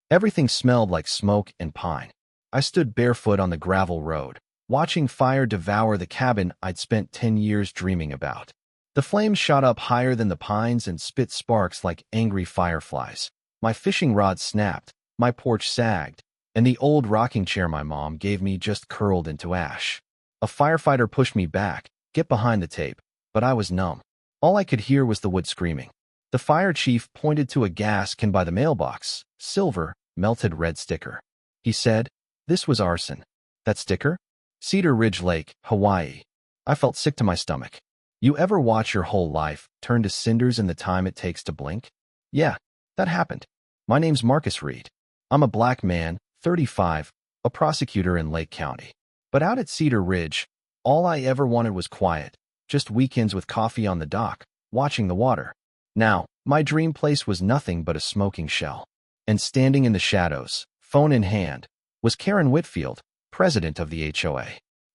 Everything smelled like smoke and pine. I stood barefoot on the gravel road, watching fire devour the cabin I'd spent 10 years dreaming about. The flames shot up higher than the pines and spit sparks like angry fireflies. My fishing rod snapped, my porch sagged, and the old rocking chair my mom gave me just curled into ash. A firefighter pushed me back, "Get behind the tape," but I was numb. All I could hear was the wood screaming. The fire chief pointed to a gas can by the mailbox. Silver, melted red sticker. He said, "This was arson." That sticker? Cedar Ridge Lake, Hawaii. I felt sick to my stomach. You ever watch your whole life turn to cinders in the time it takes to blink? Yeah, that happened. My name's Marcus Reed. I'm a black man, 35, a prosecutor in Lake County. But out at Cedar Ridge, all I ever wanted was quiet, just weekends with coffee on the dock, watching the water. Now, my dream place was nothing but a smoking shell. And standing in the shadows, phone in hand, was Karen Whitfield, president of the HOA.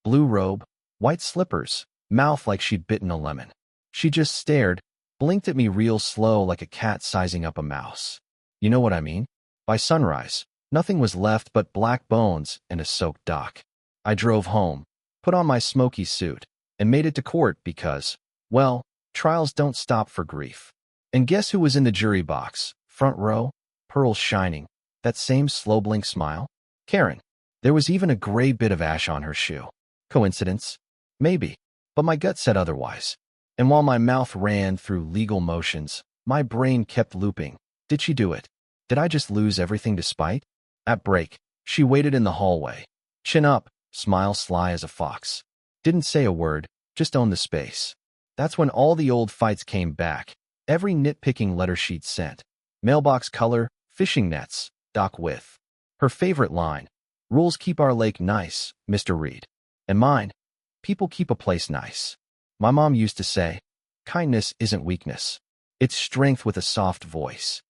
Blue robe, white slippers, mouth like she'd bitten a lemon. She just stared, blinked at me real slow like a cat sizing up a mouse. You know what I mean? By sunrise, nothing was left but black bones and a soaked dock. I drove home, put on my smoky suit, and made it to court because, well, trials don't stop for grief. And guess who was in the jury box? Front row, pearls shining, that same slow blink smile? Karen. There was even a gray bit of ash on her shoe. Coincidence? Maybe. But my gut said otherwise. And while my mouth ran through legal motions, my brain kept looping. Did she do it? Did I just lose everything to spite? At break, she waited in the hallway. Chin up, smile sly as a fox. Didn't say a word, just owned the space. That's when all the old fights came back. Every nitpicking letter she'd sent. Mailbox color, fishing nets, dock width. Her favorite line, "Rules keep our lake nice, Mr. Reed." And mine, "People keep a place nice." My mom used to say, "Kindness isn't weakness. It's strength with a soft voice."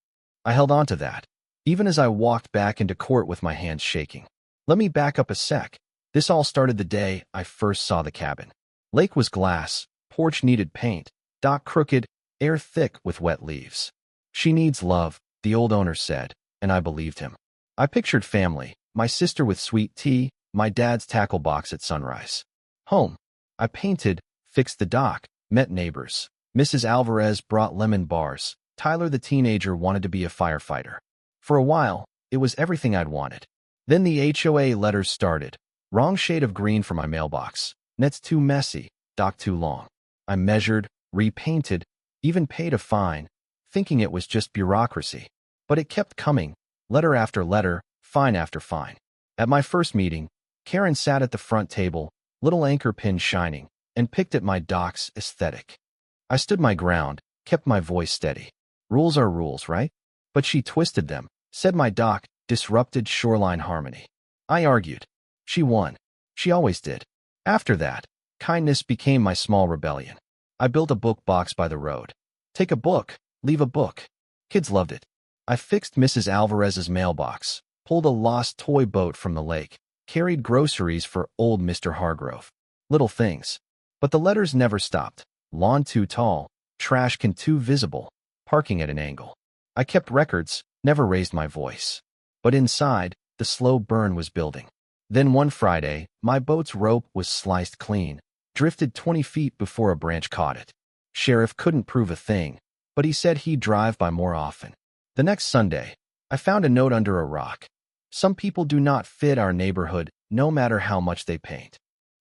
I held on to that, even as I walked back into court with my hands shaking. Let me back up a sec. This all started the day I first saw the cabin. Lake was glass, porch needed paint, dock crooked, air thick with wet leaves. "She needs love," the old owner said, and I believed him. I pictured family, my sister with sweet tea, my dad's tackle box at sunrise. Home. I painted, fixed the dock, met neighbors. Mrs. Alvarez brought lemon bars. Tyler the teenager wanted to be a firefighter. For a while, it was everything I'd wanted. Then the HOA letters started. Wrong shade of green for my mailbox. Nets too messy, dock too long. I measured, repainted, even paid a fine, thinking it was just bureaucracy. But it kept coming, letter after letter, fine after fine. At my first meeting, Karen sat at the front table, little anchor pin shining, and picked at my dock's aesthetic. I stood my ground, kept my voice steady. Rules are rules, right? But she twisted them, said my dock disrupted shoreline harmony. I argued. She won. She always did. After that, kindness became my small rebellion. I built a book box by the road. Take a book, leave a book. Kids loved it. I fixed Mrs. Alvarez's mailbox, pulled a lost toy boat from the lake, carried groceries for old Mr. Hargrove. Little things. But the letters never stopped. Lawn too tall, trash can too visible, parking at an angle. I kept records, never raised my voice. But inside, the slow burn was building. Then one Friday, my boat's rope was sliced clean, drifted 20 feet before a branch caught it. Sheriff couldn't prove a thing, but he said he'd drive by more often. The next Sunday, I found a note under a rock. "Some people do not fit our neighborhood, no matter how much they paint."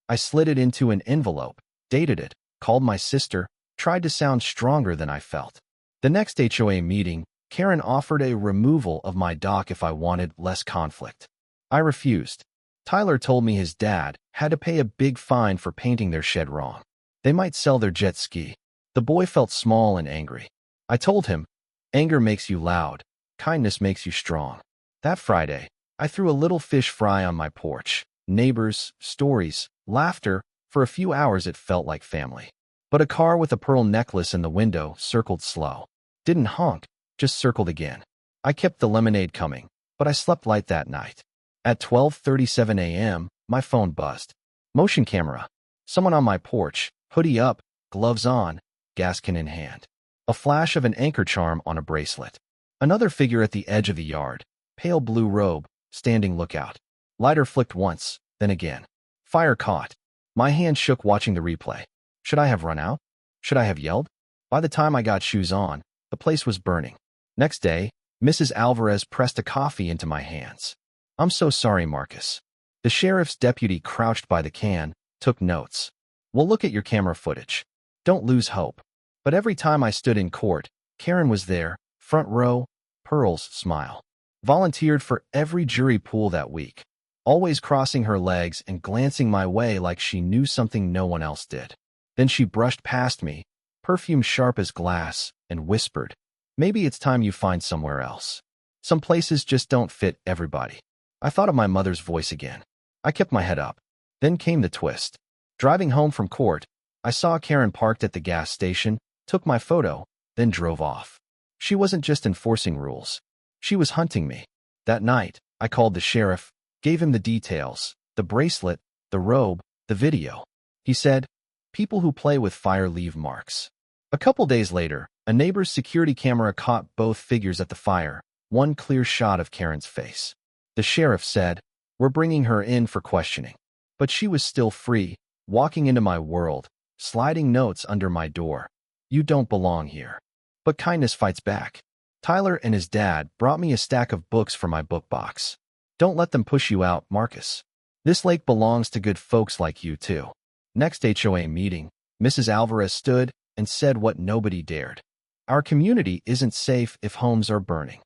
I slid it into an envelope, dated it, called my sister, tried to sound stronger than I felt. The next HOA meeting, Karen offered a removal of my dock if I wanted less conflict. I refused. Tyler told me his dad had to pay a big fine for painting their shed wrong. They might sell their jet ski. The boy felt small and angry. I told him, "Anger makes you loud. Kindness makes you strong." That Friday, I threw a little fish fry on my porch. Neighbors, stories, laughter. For a few hours it felt like family. But a car with a pearl necklace in the window circled slow. Didn't honk, just circled again. I kept the lemonade coming, but I slept light that night. At 12:37 a.m., my phone buzzed. Motion camera. Someone on my porch, hoodie up, gloves on, gas can in hand. A flash of an anchor charm on a bracelet. Another figure at the edge of the yard. Pale blue robe, standing lookout. Lighter flicked once, then again. Fire caught. My hand shook watching the replay. Should I have run out? Should I have yelled? By the time I got shoes on, the place was burning. Next day, Mrs. Alvarez pressed a coffee into my hands. I'm so sorry, Marcus. The sheriff's deputy crouched by the can, took notes. We'll look at your camera footage. Don't lose hope. But every time I stood in court, Karen was there, front row, Pearl's smile. Volunteered for every jury pool that week, always crossing her legs and glancing my way like she knew something no one else did. Then she brushed past me, perfume sharp as glass, and whispered, maybe it's time you find somewhere else. Some places just don't fit everybody. I thought of my mother's voice again. I kept my head up. Then came the twist. Driving home from court, I saw Karen parked at the gas station, took my photo, then drove off. She wasn't just enforcing rules. She was hunting me. That night, I called the sheriff, gave him the details, the bracelet, the robe, the video. He said, people who play with fire leave marks. A couple days later, a neighbor's security camera caught both figures at the fire, one clear shot of Karen's face. The sheriff said, we're bringing her in for questioning. But she was still free, walking into my world, sliding notes under my door. You don't belong here. But kindness fights back. Tyler and his dad brought me a stack of books for my book box. Don't let them push you out, Marcus. This lake belongs to good folks like you too. Next HOA meeting, Mrs. Alvarez stood and said what nobody dared. Our community isn't safe if homes are burning.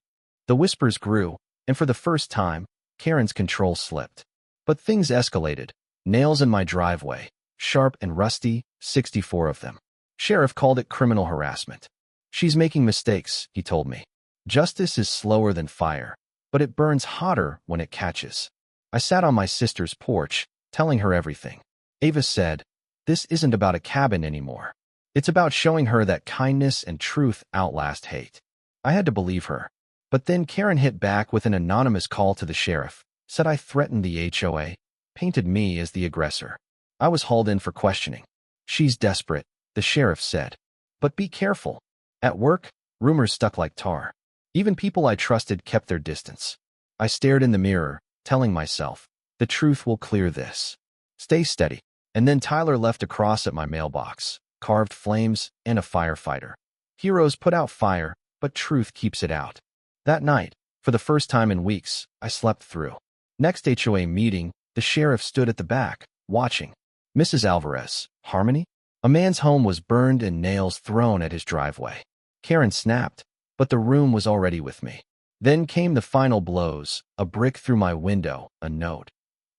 The whispers grew, and for the first time, Karen's control slipped. But things escalated. Nails in my driveway, sharp and rusty, 64 of them. Sheriff called it criminal harassment. She's making mistakes, he told me. Justice is slower than fire, but it burns hotter when it catches. I sat on my sister's porch, telling her everything. Ava said, this isn't about a cabin anymore. It's about showing her that kindness and truth outlast hate. I had to believe her. But then Karen hit back with an anonymous call to the sheriff, said I threatened the HOA, painted me as the aggressor. I was hauled in for questioning. She's desperate, the sheriff said. But be careful. At work, rumors stuck like tar. Even people I trusted kept their distance. I stared in the mirror, telling myself, the truth will clear this. Stay steady. And then Tyler left a cross at my mailbox, carved flames, and a firefighter. Heroes put out fire, but truth keeps it out. That night, for the first time in weeks, I slept through. Next HOA meeting, the sheriff stood at the back, watching. Mrs. Alvarez, Harmony? A man's home was burned and nails thrown at his driveway. Karen snapped, but the room was already with me. Then came the final blows, a brick through my window, a note.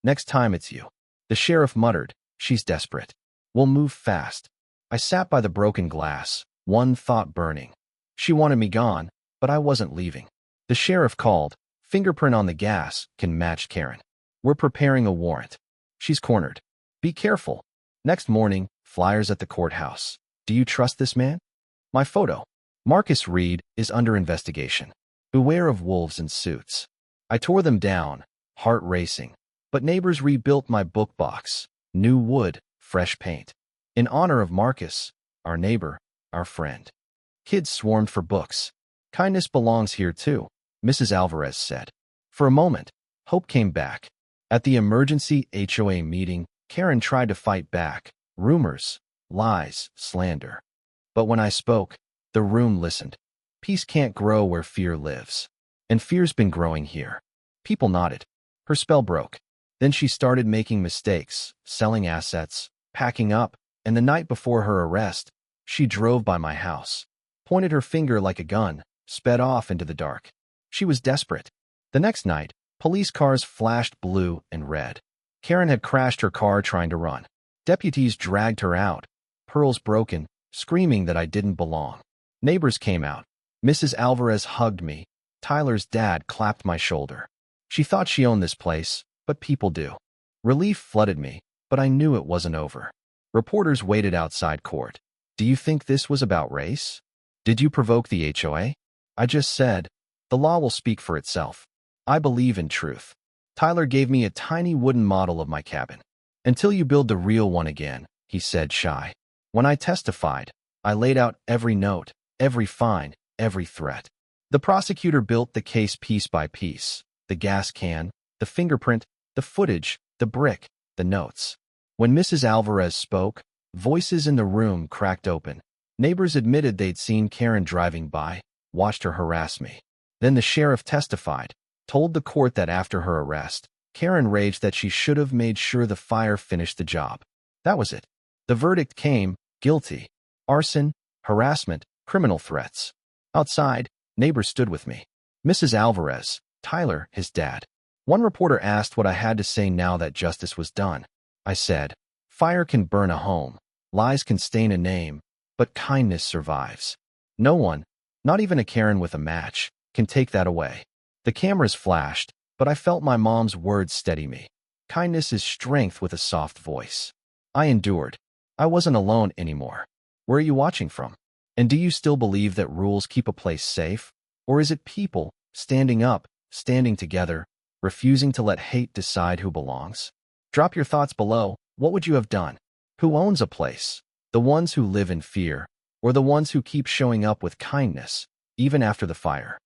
Next time it's you. The sheriff muttered, she's desperate. We'll move fast. I sat by the broken glass, one thought burning. She wanted me gone, but I wasn't leaving. The sheriff called. Fingerprint on the gas can match Karen. We're preparing a warrant. She's cornered. Be careful. Next morning, flyers at the courthouse. Do you trust this man? My photo. Marcus Reed is under investigation. Beware of wolves in suits. I tore them down, heart racing. But neighbors rebuilt my book box. New wood, fresh paint. In honor of Marcus, our neighbor, our friend. Kids swarmed for books. Kindness belongs here too, Mrs. Alvarez said. For a moment, hope came back. At the emergency HOA meeting, Karen tried to fight back. Rumors, lies, slander. But when I spoke, the room listened. Peace can't grow where fear lives. And fear's been growing here. People nodded. Her spell broke. Then she started making mistakes, selling assets, packing up, and the night before her arrest, she drove by my house, pointed her finger like a gun, sped off into the dark. She was desperate. The next night, police cars flashed blue and red. Karen had crashed her car trying to run. Deputies dragged her out, pearls broken, screaming that I didn't belong. Neighbors came out. Mrs. Alvarez hugged me. Tyler's dad clapped my shoulder. She thought she owned this place, but people do. Relief flooded me, but I knew it wasn't over. Reporters waited outside court. Do you think this was about race? Did you provoke the HOA? I just said, the law will speak for itself. I believe in truth. Tyler gave me a tiny wooden model of my cabin. Until you build the real one again, he said shy. When I testified, I laid out every note, every fine, every threat. The prosecutor built the case piece by piece. The gas can, the fingerprint, the footage, the brick, the notes. When Mrs. Alvarez spoke, voices in the room cracked open. Neighbors admitted they'd seen Karen driving by, watched her harass me. Then the sheriff testified, told the court that after her arrest, Karen raged that she should have made sure the fire finished the job. That was it. The verdict came, guilty. Arson, harassment, criminal threats. Outside, neighbors stood with me. Mrs. Alvarez, Tyler, his dad. One reporter asked what I had to say now that justice was done. I said, fire can burn a home, lies can stain a name, but kindness survives. No one, not even a Karen with a match, can take that away. The cameras flashed, but I felt my mom's words steady me. Kindness is strength with a soft voice. I endured. I wasn't alone anymore. Where are you watching from? And do you still believe that rules keep a place safe? Or is it people, standing up, standing together, refusing to let hate decide who belongs? Drop your thoughts below. What would you have done? Who owns a place? The ones who live in fear, or the ones who keep showing up with kindness, even after the fire?